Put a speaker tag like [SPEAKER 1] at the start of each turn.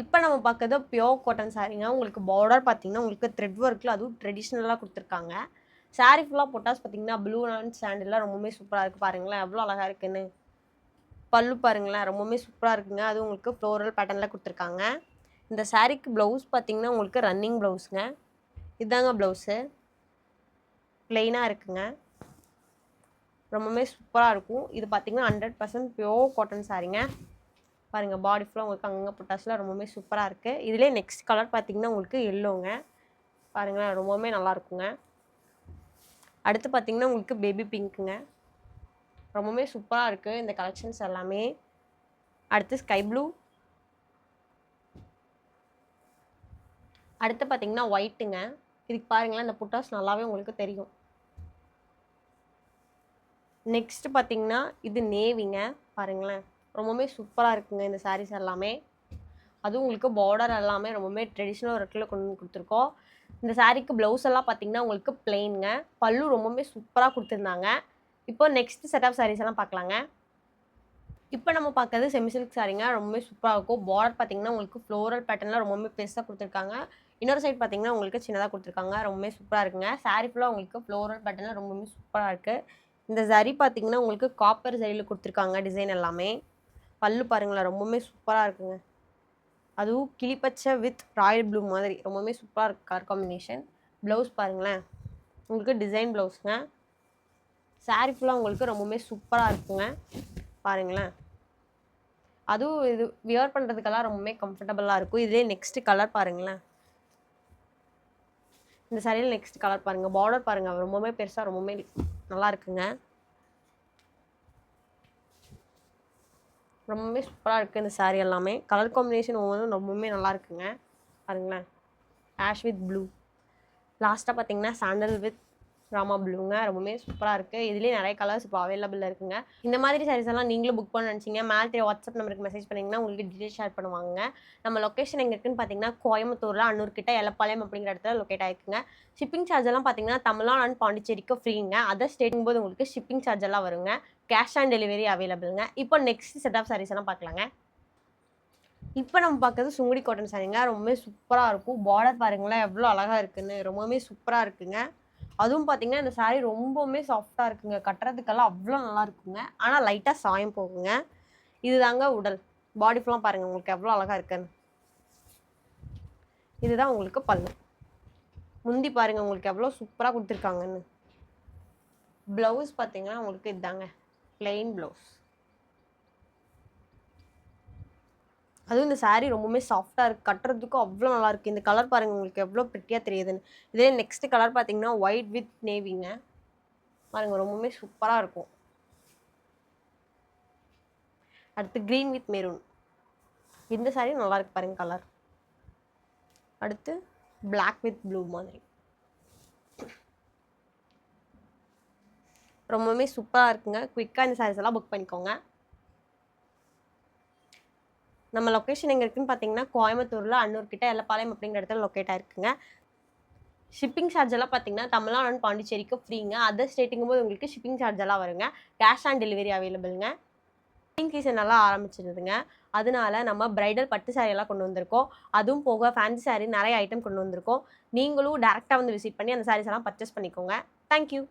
[SPEAKER 1] இப்போ நம்ம பார்க்குறது பியோர் காட்டன் சாரீங்க. உங்களுக்கு பார்டர் பார்த்தீங்கன்னா, உங்களுக்கு த்ரெட் ஒர்க்கில் அதுவும் ட்ரெடிஷ்னலாக கொடுத்துருக்காங்க. சாரீ ஃபுல்லாக பொட்டாஸ் பார்த்தீங்கன்னா, ப்ளூ அண்ட் சாண்டில்லாம் ரொம்பவுமே சூப்பராக இருக்குது பாருங்களேன். எவ்வளோ அழகாக இருக்குன்னு. பல்லு பாருங்களேன், ரொம்பவுமே சூப்பராக இருக்குங்க. அதுவும் உங்களுக்கு ஃப்ளோரல் பேட்டர்னில் கொடுத்துருக்காங்க. இந்த சாரீக்கு ப்ளவுஸ் பார்த்தீங்கன்னா, உங்களுக்கு ரன்னிங் ப்ளவுஸுங்க. இதாங்க ப்ளவுஸு. ப்ளெயினாக இருக்குங்க. ரொம்பவுமே சூப்பராக இருக்கும். இது பார்த்தீங்கன்னா 100% பியோர் காட்டன் சாரீங்க. பாருங்கள், பாடி ஃபுல்லாக உங்களுக்கு அங்கங்கே புட்டாஸ்லாம் ரொம்பவுமே சூப்பராக இருக்குது. இதிலே நெக்ஸ்ட் கலர் பார்த்தீங்கன்னா உங்களுக்கு எல்லோங்க. பாருங்களேன், ரொம்பவுமே நல்லாயிருக்குங்க. அடுத்து பார்த்தீங்கன்னா உங்களுக்கு பேபி பிங்க்குங்க. ரொம்பவுமே சூப்பராக இருக்குது இந்த கலெக்ஷன்ஸ் எல்லாமே. அடுத்து ஸ்கை ப்ளூ. அடுத்து பார்த்தீங்கன்னா ஒயிட்டுங்க. இதுக்கு பாருங்களேன், இந்த புட்டாஸ் நல்லாவே உங்களுக்கு தெரியும். நெக்ஸ்ட் பார்த்தீங்கன்னா இது நேவிங்க. பாருங்களேன், ரொம்பவுமே சூப்பராக இருக்குங்க இந்த சாரீஸ் எல்லாமே. அதுவும் உங்களுக்கு பார்டர் எல்லாமே ரொம்பவுமே ட்ரெடிஷ்னல் ஒர்க்கில் கொண்டு வந்து கொடுத்துருக்கோம். இந்த சாரீக்கு ப்ளவுஸ் எல்லாம் பார்த்தீங்கன்னா உங்களுக்கு பிளெயினுங்க. பல்லு ரொம்பவுமே சூப்பராக கொடுத்துருந்தாங்க. இப்போ நெக்ஸ்ட் செட் ஆஃப் சாரீஸ் எல்லாம் பார்க்கலாங்க. இப்போ நம்ம பார்க்கறது செமி சில்க் சாரீங்க. ரொம்பவே சூப்பராக இருக்கும். பார்டர் பார்த்தீங்கன்னா உங்களுக்கு ஃப்ளோரல் பேட்டர்னில் ரொம்பவுமே பெருசாக கொடுத்துருக்காங்க. இன்னொரு சைட் பார்த்தீங்கன்னா உங்களுக்கு சின்னதாக கொடுத்துருக்காங்க. ரொம்பவே சூப்பராக இருக்குங்க. சாரீ ஃபுல்லாக உங்களுக்கு ஃப்ளோரல் பேட்டர்னில் ரொம்பவுமே சூப்பராக இருக்குது. இந்த ஜரி பார்த்தீங்கன்னா உங்களுக்கு காப்பர் ஜரியில் கொடுத்துருக்காங்க டிசைன் எல்லாமே. பல்லு பாருங்களேன், ரொம்பவுமே சூப்பராக இருக்குங்க. அதுவும் கிளிப்பச்சை வித் ராயல் ப்ளூ மாதிரி ரொம்பவுமே சூப்பராக இருக்குது கலர் காம்பினேஷன். ப்ளவுஸ் பாருங்களேன், உங்களுக்கு டிசைன் ப்ளவுஸுங்க. சாரீ ஃபுல்லாக உங்களுக்கு ரொம்பவுமே சூப்பராக இருக்குங்க. பாருங்களேன், அதுவும் இது வியர் பண்ணுறதுக்கெல்லாம் ரொம்பவுமே கம்ஃபர்டபுளாக இருக்கும். இதே நெக்ஸ்ட் கலர் பாருங்களேன். இந்த சாரியில் நெக்ஸ்ட் கலர் பாருங்கள். பார்டர் பாருங்கள், ரொம்பவுமே பெருசாக ரொம்பவுமே நல்லா இருக்குங்க. ரொம்பவுமே சூப்பராக இருக்குது இந்த சாரீ எல்லாமே. கலர் காம்பினேஷன் ஒவ்வொன்றும் ரொம்பவுமே நல்லா இருக்குங்க. பாருங்களேன், ஆஷ் வித் ப்ளூ. லாஸ்ட்டாக பார்த்தீங்கன்னா சாண்டல் வித் ராமா ப்ளூங்க. ரொம்பவுமே சூப்பராக இருக்குது. இதுலேயே நிறைய கலர்ஸ் இப்போ அவைலபிள் இருக்குங்க. இந்த மாதிரி சாரீஸ் எல்லாம் நீங்களும் புக் பண்ண நினச்சிங்க, மேலே வாட்ஸ்அப் நம்பருக்கு மெசேஜ் பண்ணிங்கன்னா உங்களுக்கு டீட்டெயில் ஷேர் பண்ணுவாங்க. நம்ம லொக்கேஷன் எங்கே இருக்குன்னு பார்த்தீங்கன்னா கோயம்புத்தூரில் அன்னூர் கிட்ட எலப்பாளையம் அப்படிங்கிற இடத்துல லொக்கேட் ஆகிருக்குங்க. ஷிப்பிங் சார்ஜ் எல்லாம் பார்த்தீங்கன்னா தமிழ்நாடு அண்ட் பாண்டிச்சேரிக்கு ஃப்ரீங்க. அதர் ஸ்டேட்டுங்கும் போது உங்களுக்கு ஷிப்பிங் சார்ஜ் எல்லாம் வருங்க. கேஷ் ஆன் டெலிவரி அவைலபிளுங்க. இப்போ நெக்ஸ்ட் செட் ஆஃப் சாரீஸ் எல்லாம் பார்க்கலாங்க. இப்போ நம்ம பார்க்குறது சுங்குடி காட்டன் சாரீங்க. ரொம்பவே சூப்பராக இருக்கும். பார்டர் பாருங்களேன் எவ்வளோ அழகாக இருக்குன்னு. ரொம்பவுமே சூப்பராக இருக்குங்க. அதுவும் பார்த்தீங்கன்னா இந்த சாரீ ரொம்பவுமே சாஃப்டாக இருக்குங்க. கட்டுறதுக்கெல்லாம் அவ்வளோ நல்லா இருக்குங்க. ஆனால் லைட்டாக சாயம் போகுங்க. இதுதாங்க உடல். பாடி ஃபுல்லாக பாருங்கள் உங்களுக்கு எவ்வளோ அழகாக இருக்குன்னு. இதுதான் உங்களுக்கு பல்லு. முந்தி பாருங்கள் உங்களுக்கு எவ்வளோ சூப்பராக கொடுத்துருக்காங்கன்னு. ப்ளவுஸ் பார்த்தீங்கன்னா உங்களுக்கு இதுதாங்க பிளெயின் ப்ளவுஸ். அதுவும் இந்த சாரீ ரொம்பவுமே சாஃப்டாக இருக்குது. கட்டுறதுக்கும் அவ்வளோ நல்லாயிருக்கு. இந்த கலர் பாருங்கள் உங்களுக்கு எவ்வளோ ப்ரிட்டியாக தெரியுதுன்னு. இதே நெக்ஸ்ட் கலர் பார்த்தீங்கன்னா ஒயிட் வித் நேவிங்க. பாருங்கள், ரொம்பவுமே சூப்பராக இருக்கும். அடுத்து க்ரீன் வித் மெரூன். இந்த சாரீ நல்லாயிருக்கு பாருங்கள் கலர். அடுத்து பிளாக் வித் ப்ளூ மாதிரி. ரொம்பவுமே சூப்பராக இருக்குங்க. குயிக்காக இந்த சாரீஸ் எல்லாம் புக் பண்ணிக்கோங்க. நம்ம லொக்கேஷன் எங்கே இருக்குன்னு பார்த்தீங்கன்னா கோயம்புத்தூரில் அன்னூர் கிட்ட எலப்பாளையம் அப்படிங்கிற இடத்துல லொக்கேட் ஆகிருக்குங்க. ஷிப்பிங் சார்ஜ் எல்லாம் பார்த்தீங்கன்னா தமிழ்நாடு அண்ட் பாண்டிச்சேரிக்கு ஃப்ரீங்க. அதர் ஸ்டேட்டுங்கும் போது உங்களுக்கு ஷிப்பிங் சார்ஜ் எல்லாம் வருங்க. கேஷ் ஆன் டெலிவரி அவைலபிளுங்க. வெட்டிங் சீசன் எல்லாம் ஆரம்பிச்சிருதுங்க. அதனால நம்ம பிரைடல் பட்டு சாரீ எல்லாம் கொண்டு வந்திருக்கோம். அதுவும் போக ஃபேன்சி சாரீ நிறைய ஐட்டம் கொண்டு வந்திருக்கோம். நீங்களும் டேரெக்டாக வந்து விசிட் பண்ணி அந்த சாரீஸ் எல்லாம் பர்ச்சேஸ் பண்ணிக்கோங்க. தேங்க்யூ.